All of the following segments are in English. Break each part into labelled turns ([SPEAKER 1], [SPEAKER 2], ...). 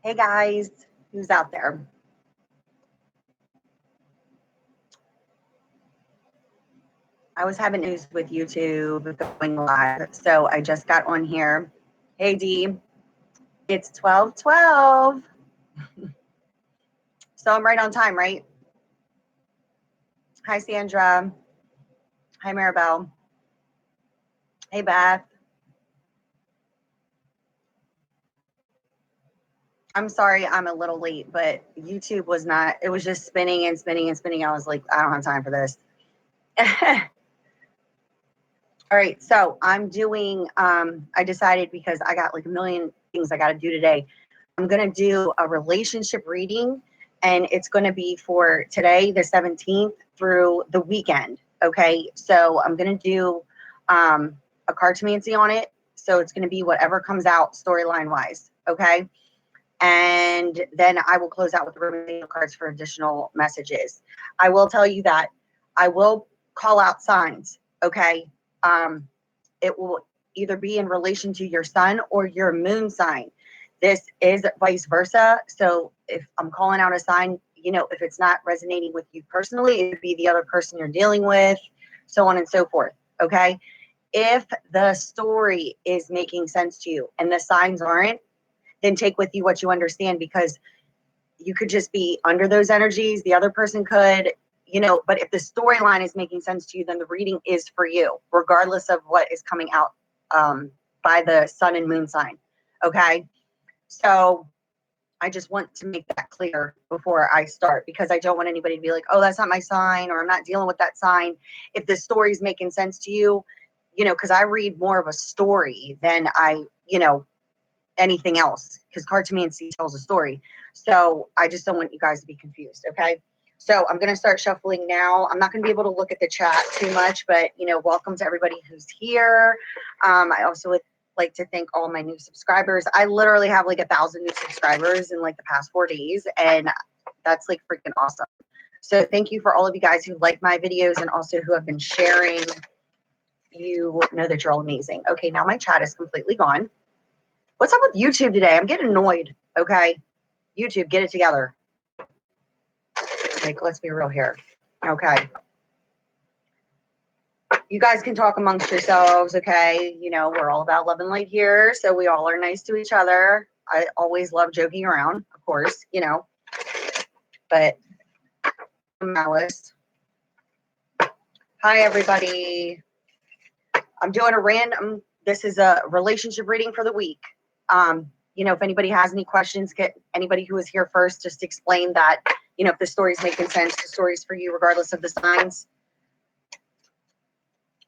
[SPEAKER 1] Hey guys, who's out there? I was having news with YouTube going live, so I just got on here. Hey D, it's 12:12. So I'm right on time, right? Hi Sandra. Hi Maribel. Hey Beth. I'm sorry I'm a little late, but YouTube was not, it was just spinning and spinning and spinning. I was like, I don't have time for this. All right, so I'm doing, I decided because I got like a million things I got to do today. I'm going to do a relationship reading, and it's going to be for today, the 17th, through the weekend. Okay, so I'm going to do a cartomancy on it. So it's going to be whatever comes out storyline wise. Okay. And then I will close out with the remaining cards for additional messages. I will tell you that I will call out signs. Okay. It will either be in relation to your sun or your moon sign. This is vice versa. So if I'm calling out a sign, you know, if it's not resonating with you personally, it would be the other person you're dealing with, so on and so forth. Okay. If the story is making sense to you and the signs aren't, then take with you what you understand, because you could just be under those energies. The other person could, you know, but if the storyline is making sense to you, then the reading is for you, regardless of what is coming out by the sun and moon sign. Okay. So I just want to make that clear before I start, because I don't want anybody to be like, oh, that's not my sign, or I'm not dealing with that sign. If the story is making sense to you, you know, because I read more of a story than I, you know, anything else, because cartomancy tells a story. So I just don't want you guys to be confused. Okay. So I'm going to start shuffling now. I'm not going to be able to look at the chat too much, but, you know, welcome to everybody who's here. I also would like to thank all my new subscribers. I literally have like 1,000 new subscribers in like the past 4 days, and that's like freaking awesome. So thank you for all of you guys who like my videos and also who have been sharing. You know that you're all amazing. Okay, now my chat is completely gone. What's up with YouTube today? I'm getting annoyed. Okay, YouTube, get it together. Like, let's be real here. Okay. You guys can talk amongst yourselves, okay? You know, we're all about love and light here, so we all are nice to each other. I always love joking around, of course, you know. But malice. Hi, everybody. I'm doing a random, this is a relationship reading for the week. You know, if anybody has any questions, get anybody who was here first, just explain that, you know, if the story's making sense, the story's for you, regardless of the signs.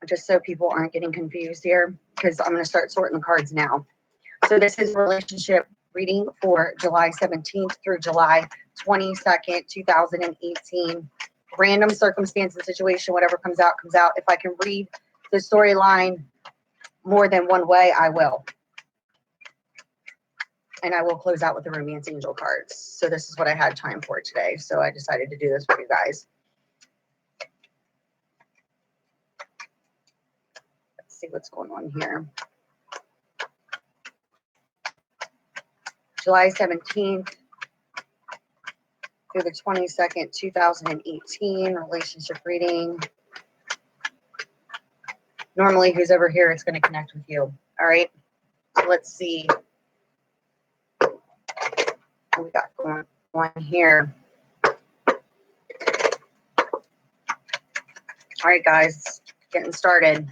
[SPEAKER 1] Just so people aren't getting confused here, because I'm going to start sorting the cards now. So this is a relationship reading for July 17th through July 22nd, 2018. Random circumstance and situation, whatever comes out, comes out. If I can read the storyline more than one way, I will. And I will close out with the romance angel cards. So this is what I had time for today. So I decided to do this with you guys. Let's see what's going on here. July 17th through the 22nd, 2018, relationship reading. Normally, who's over here is going to connect with you. All right. So let's see what we got going on here. All right, guys, getting started.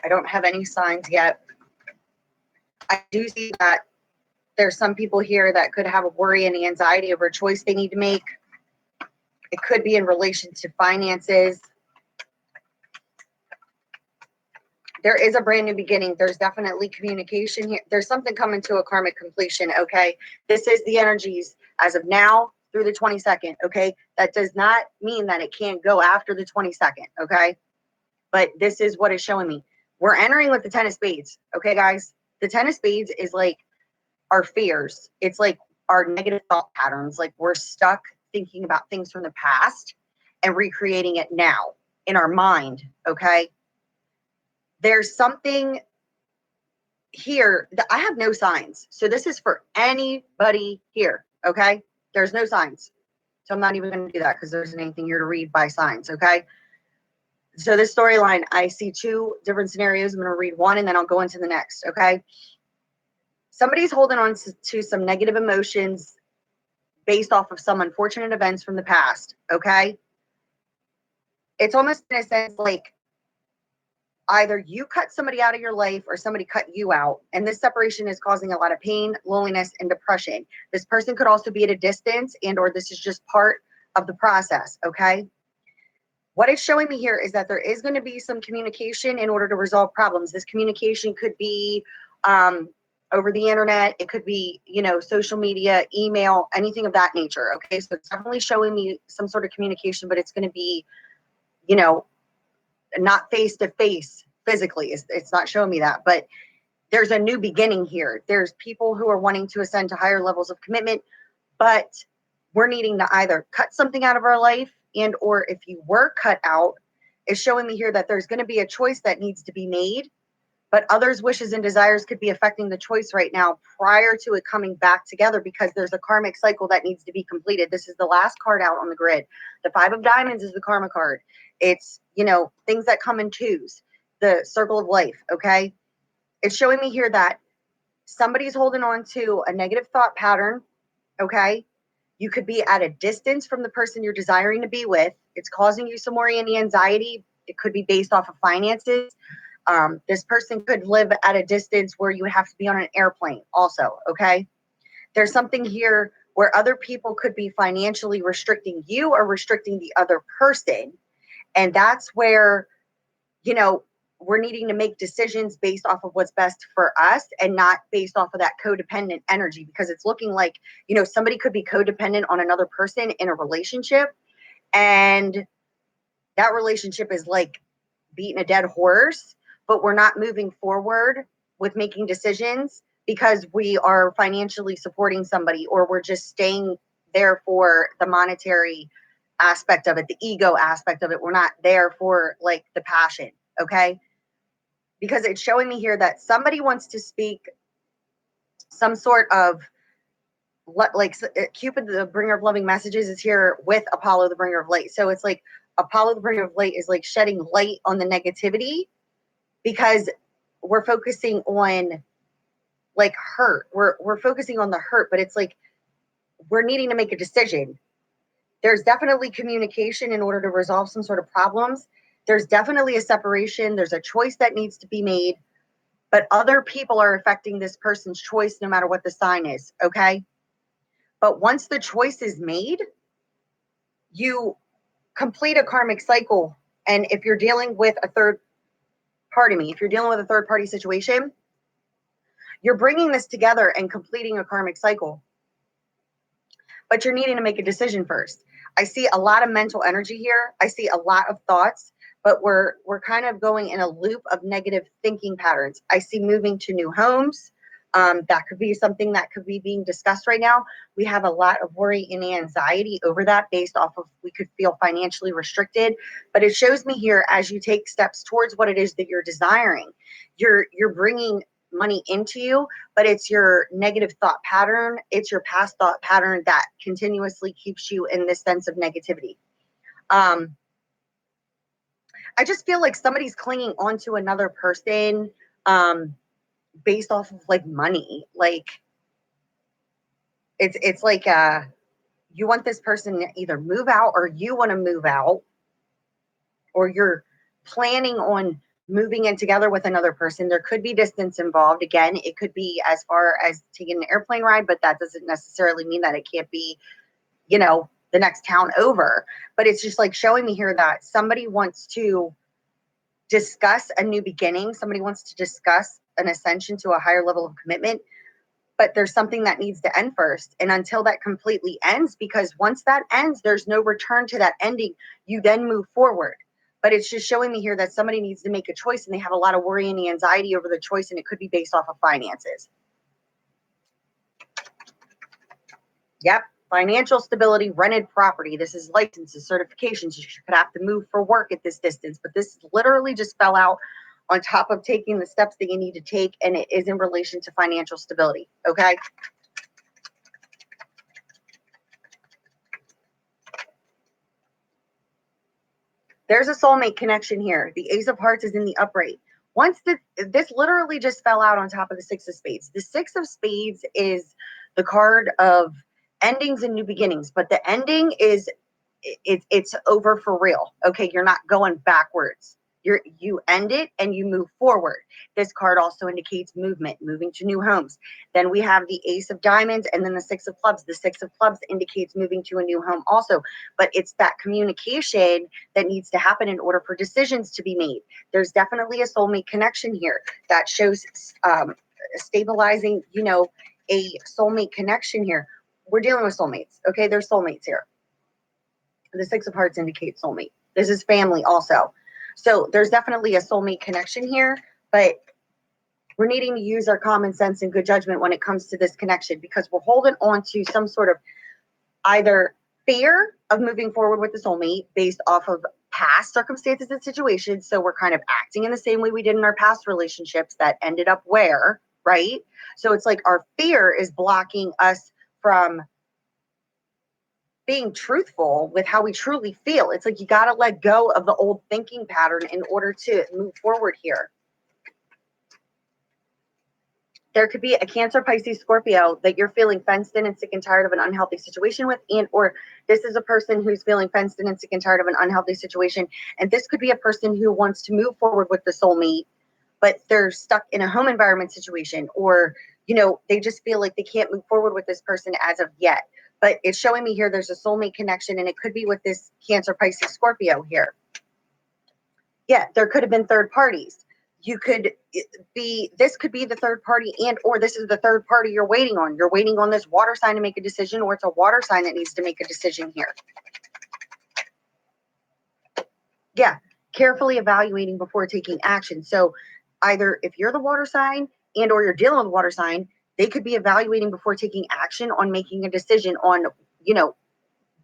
[SPEAKER 1] I don't have any signs yet. I do see that there's some people here that could have a worry and anxiety over a choice they need to make. It could be in relation to finances. There is a brand new beginning. There's definitely communication here. There's something coming to a karmic completion, okay? This is the energies as of now through the 22nd, okay? That does not mean that it can't go after the 22nd, okay? But this is what is showing me. We're entering with the 10 of spades, okay, guys? The 10 of spades is like our fears. It's like our negative thought patterns. Like we're stuck thinking about things from the past, and recreating it now in our mind, okay? There's something here that I have no signs. So this is for anybody here, okay? There's no signs. So I'm not even going to do that because there isn't anything here to read by signs, okay? So this storyline, I see two different scenarios. I'm going to read one and then I'll go into the next, okay? Somebody's holding on to some negative emotions based off of some unfortunate events from the past, okay? It's almost in a sense like either you cut somebody out of your life or somebody cut you out. And this separation is causing a lot of pain, loneliness, and depression. This person could also be at a distance and or this is just part of the process, okay? What it's showing me here is that there is going to be some communication in order to resolve problems. This communication could be over the internet. It could be, you know, social media, email, anything of that nature, okay? So it's definitely showing me some sort of communication, but it's going to be, you know, not face to face physically. It's not showing me that, but there's a new beginning here. There's people who are wanting to ascend to higher levels of commitment, but we're needing to either cut something out of our life and or if you were cut out, it's showing me here that there's going to be a choice that needs to be made, but others' wishes and desires could be affecting the choice right now prior to it coming back together because there's a karmic cycle that needs to be completed. This is the last card out on the grid. The 5 of Diamonds is the karma card. It's, you know, things that come in twos, the circle of life, okay? It's showing me here that somebody's holding on to a negative thought pattern, okay? You could be at a distance from the person you're desiring to be with. It's causing you some worry and anxiety. It could be based off of finances. This person could live at a distance where you would have to be on an airplane also, okay? There's something here where other people could be financially restricting you or restricting the other person. And that's where, you know, we're needing to make decisions based off of what's best for us and not based off of that codependent energy, because it's looking like, you know, somebody could be codependent on another person in a relationship and that relationship is like beating a dead horse, but we're not moving forward with making decisions because we are financially supporting somebody or we're just staying there for the monetary aspect of it, the ego aspect of it. We're not there for like the passion, okay? Because it's showing me here that somebody wants to speak some sort of like Cupid, the bringer of loving messages, is here with Apollo, the bringer of light. So it's like Apollo, the bringer of light, is like shedding light on the negativity because we're focusing on like hurt. We're focusing on the hurt, but it's like we're needing to make a decision. There's definitely communication in order to resolve some sort of problems. There's definitely a separation. There's a choice that needs to be made. But other people are affecting this person's choice no matter what the sign is, okay? But once the choice is made, you complete a karmic cycle. And if you're dealing with a third party situation, you're bringing this together and completing a karmic cycle. But you're needing to make a decision first. I see a lot of mental energy here. I see a lot of thoughts, but we're kind of going in a loop of negative thinking patterns. I see moving to new homes. That could be something that could be being discussed right now. We have a lot of worry and anxiety over that based off of we could feel financially restricted. But it shows me here as you take steps towards what it is that you're desiring, you're bringing money into you, but it's your negative thought pattern. It's your past thought pattern that continuously keeps you in this sense of negativity. I just feel like somebody's clinging onto another person based off of like money. Like it's like you want this person to either move out or you want to move out, or you're planning on moving in together with another person. There could be distance involved. Again, it could be as far as taking an airplane ride, but that doesn't necessarily mean that it can't be, you know, the next town over. But it's just like showing me here that somebody wants to discuss a new beginning. Somebody wants to discuss an ascension to a higher level of commitment, but there's something that needs to end first. And until that completely ends, because once that ends, there's no return to that ending. You then move forward. But it's just showing me here that somebody needs to make a choice and they have a lot of worry and anxiety over the choice, and it could be based off of finances. Yep. Financial stability, rented property. This is licenses, certifications. You could have to move for work at this distance, but this literally just fell out on top of taking the steps that you need to take, and it is in relation to financial stability, okay? There's a soulmate connection here. The Ace of Hearts is in the upright. This literally just fell out on top of the Six of Spades. The Six of Spades is the card of endings and new beginnings, but the ending is it's over for real. Okay, you're not going backwards. You end it and you move forward. This card also indicates movement, moving to new homes. Then we have the Ace of Diamonds and then the Six of Clubs. The Six of Clubs indicates moving to a new home also, but it's that communication that needs to happen in order for decisions to be made. There's definitely a soulmate connection here that shows stabilizing, you know, a soulmate connection here. We're dealing with soulmates. Okay, there's soulmates here. The Six of Hearts indicates soulmate. This is family also. So there's definitely a soulmate connection here, but we're needing to use our common sense and good judgment when it comes to this connection, because we're holding on to some sort of either fear of moving forward with the soulmate based off of past circumstances and situations. So we're kind of acting in the same way we did in our past relationships that ended up where, right? So it's like our fear is blocking us from being truthful with how we truly feel. It's like you got to let go of the old thinking pattern in order to move forward here. There could be a Cancer, Pisces, Scorpio that you're feeling fenced in and sick and tired of an unhealthy situation with, and or this is a person who's feeling fenced in and sick and tired of an unhealthy situation. And this could be a person who wants to move forward with the soulmate, but they're stuck in a home environment situation, or, you know, they just feel like they can't move forward with this person as of yet. But it's showing me here there's a soulmate connection, and it could be with this Cancer, Pisces, Scorpio here. Yeah, there could have been third parties. You could be, this could be the third party, and or this is the third party you're waiting on. You're waiting on this water sign to make a decision, or it's a water sign that needs to make a decision here. Yeah, carefully evaluating before taking action. So either if you're the water sign and or you're dealing with a water sign, they could be evaluating before taking action on making a decision on, you know,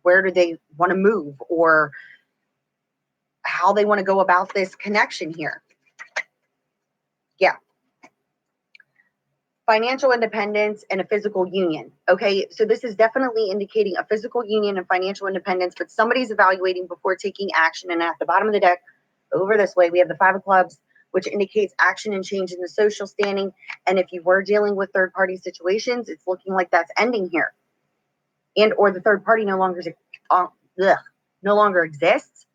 [SPEAKER 1] where do they want to move or how they want to go about this connection here. Yeah. Financial independence and a physical union. Okay, so this is definitely indicating a physical union and financial independence, but somebody's evaluating before taking action. And at the bottom of the deck, over this way, we have the Five of Clubs, which indicates action and change in the social standing. And if you were dealing with third-party situations, it's looking like that's ending here. And or the third party no longer exists,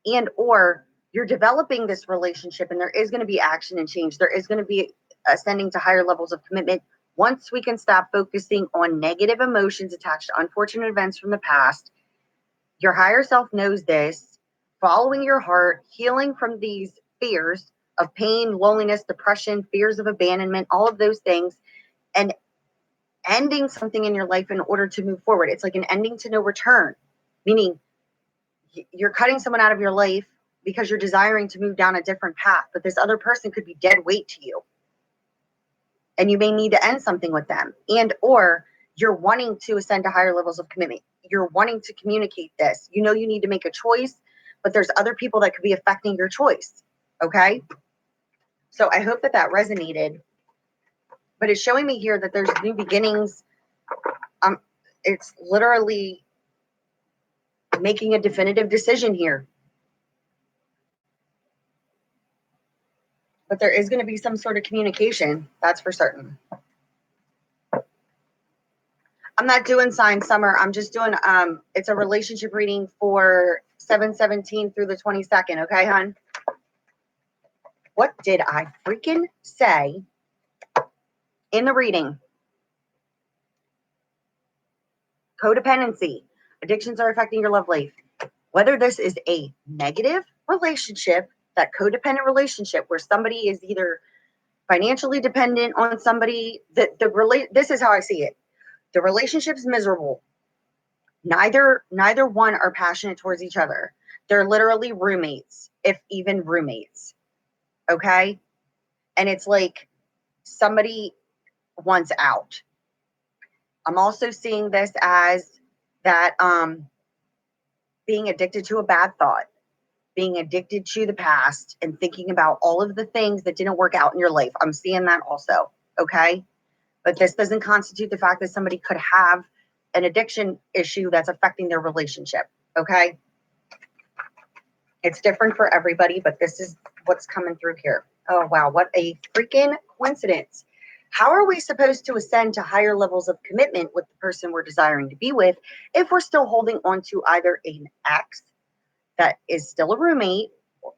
[SPEAKER 1] and or you're developing this relationship and there is going to be action and change. There is going to be ascending to higher levels of commitment once we can stop focusing on negative emotions attached to unfortunate events from the past. Your higher self knows this. Following your heart, healing from these fears of pain, loneliness, depression, fears of abandonment, all of those things, and ending something in your life in order to move forward. It's like an ending to no return, meaning you're cutting someone out of your life because you're desiring to move down a different path, but this other person could be dead weight to you. And you may need to end something with them, and or you're wanting to ascend to higher levels of commitment. You're wanting to communicate this. You know you need to make a choice, but there's other people that could be affecting your choice. Okay? So I hope that that resonated. But it's showing me here that there's new beginnings. It's literally making a definitive decision here. But there is going to be some sort of communication. That's for certain. I'm not doing sign summer. I'm just doing, it's a relationship reading for 7/17 through the 22nd. Okay, hon? What did I freaking say in the reading? Codependency. Addictions are affecting your love life. Whether this is a negative relationship, that codependent relationship where somebody is either financially dependent on somebody, this is how I see it. The relationship's miserable. Neither one are passionate towards each other. They're literally roommates, if even roommates. Okay? And it's like somebody wants out. I'm also seeing this as that being addicted to a bad thought, being addicted to the past and thinking about all of the things that didn't work out in your life. I'm seeing that also, okay? But this doesn't constitute the fact that somebody could have an addiction issue that's affecting their relationship, okay? It's different for everybody, but this is what's coming through here. Oh, wow, what a freaking coincidence. How are we supposed to ascend to higher levels of commitment with the person we're desiring to be with if we're still holding on to either an ex that is still a roommate,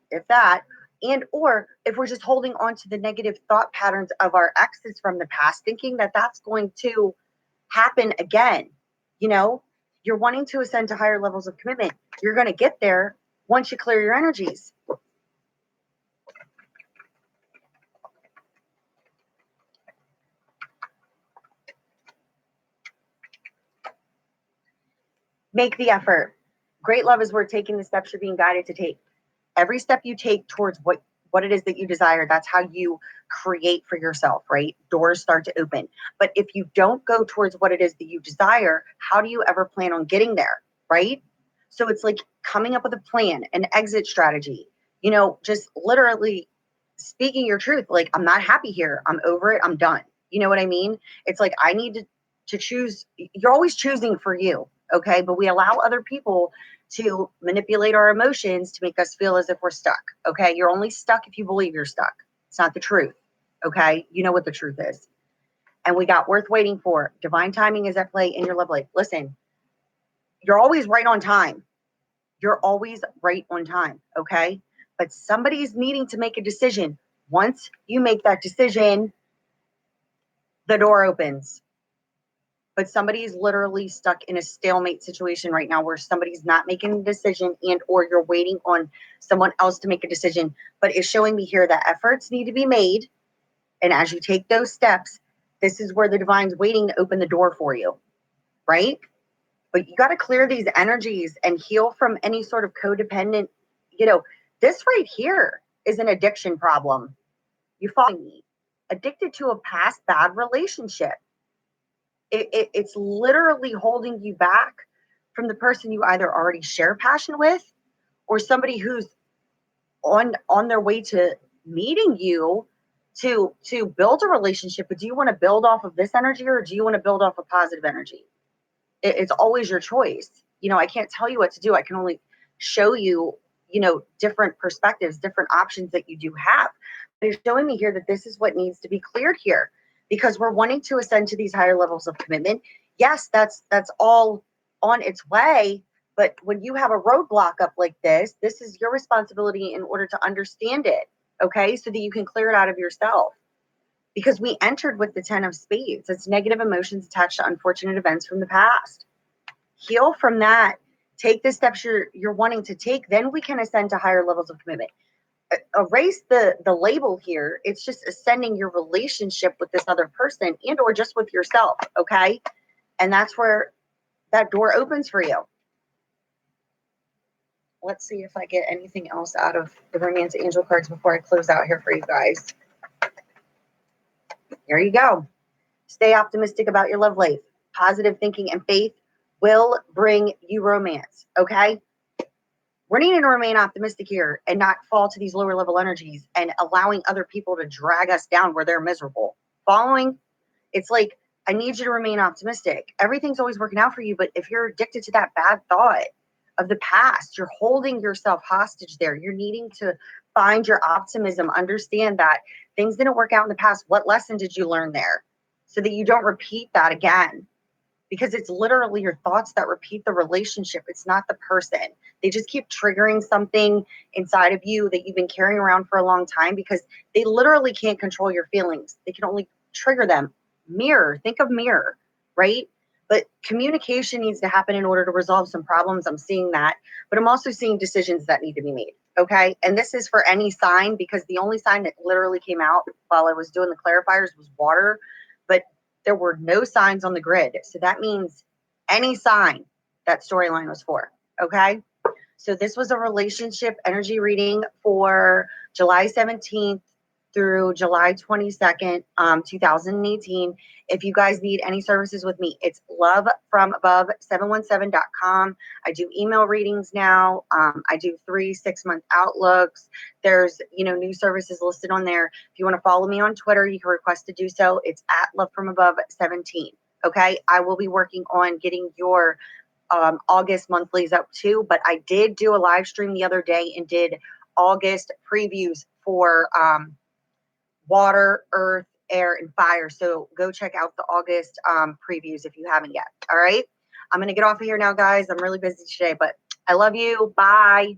[SPEAKER 1] if that, and or if we're just holding on to the negative thought patterns of our exes from the past, thinking that that's going to happen again? You know, you're wanting to ascend to higher levels of commitment. You're going to get there once you clear your energies. Make the effort. Great love is worth taking the steps you're being guided to take. Every step you take towards what it is that you desire, that's how you create for yourself, right? Doors start to open. But if you don't go towards what it is that you desire, how do you ever plan on getting there, right? So it's like coming up with a plan, an exit strategy, you know, just literally speaking your truth. Like, I'm not happy here. I'm over it. I'm done. You know what I mean? It's like, I need to choose. You're always choosing for you. Okay. But we allow other people to manipulate our emotions to make us feel as if we're stuck. Okay. You're only stuck if you believe you're stuck. It's not the truth. Okay. You know what the truth is. And we got worth waiting for. Divine timing is at play in your love life. Listen, you're always right on time. You're always right on time. Okay. But somebody's needing to make a decision. Once you make that decision, the door opens. But somebody is literally stuck in a stalemate situation right now where somebody's not making a decision and or you're waiting on someone else to make a decision. But it's showing me here that efforts need to be made. And as you take those steps, this is where the divine's waiting to open the door for you, right? But you got to clear these energies and heal from any sort of codependent, you know, this right here is an addiction problem. You follow me? Addicted to a past bad relationship. It's literally holding you back from the person you either already share passion with or somebody who's on their way to meeting you to build a relationship. But do you want to build off of this energy or do you want to build off of positive energy? It's always your choice. You know, I can't tell you what to do. I can only show you, you know, different perspectives, different options that you do have. But it's showing me here that this is what needs to be cleared here because we're wanting to ascend to these higher levels of commitment. Yes, that's all on its way. But when you have a roadblock up like this is your responsibility in order to understand it, okay? So that you can clear it out of yourself. Because we entered with the 10 of spades. It's negative emotions attached to unfortunate events from the past. Heal from that. Take the steps you're wanting to take. Then we can ascend to higher levels of commitment. Erase the label here. It's just ascending your relationship with this other person and or just with yourself, okay? And that's where that door opens for you. Let's see if I get anything else out of the romance angel cards before I close out here for you guys. Here you go. Stay optimistic about your love life. Positive thinking and faith will bring you romance, okay? We're needing to remain optimistic here and not fall to these lower level energies and allowing other people to drag us down where they're miserable. Following, it's like, I need you to remain optimistic. Everything's always working out for you, but if you're addicted to that bad thought of the past, you're holding yourself hostage there. You're needing to find your optimism, understand that things didn't work out in the past. What lesson did you learn there? So that you don't repeat that again. Because it's literally your thoughts that repeat the relationship. It's not the person. They just keep triggering something inside of you that you've been carrying around for a long time because they literally can't control your feelings. They can only trigger them. Mirror, think of mirror, right? But communication needs to happen in order to resolve some problems. I'm seeing that. But I'm also seeing decisions that need to be made. Okay. And this is for any sign because the only sign that literally came out while I was doing the clarifiers was water. But there were no signs on the grid. So that means any sign that storyline was for. Okay. So this was a relationship energy reading for July 17th through July 22nd, 2018. If you guys need any services with me, it's lovefromabove717.com. I do email readings now. I do 3 6-month outlooks. There's, new services listed on there. If you want to follow me on Twitter, you can request to do so. It's at lovefromabove17. Okay. I will be working on getting your August monthlies up too, but I did do a live stream the other day and did August previews for water, earth, air, and fire. So go check out the August previews if you haven't yet. All right. I'm going to get off of here now, guys. I'm really busy today, but I love you. Bye.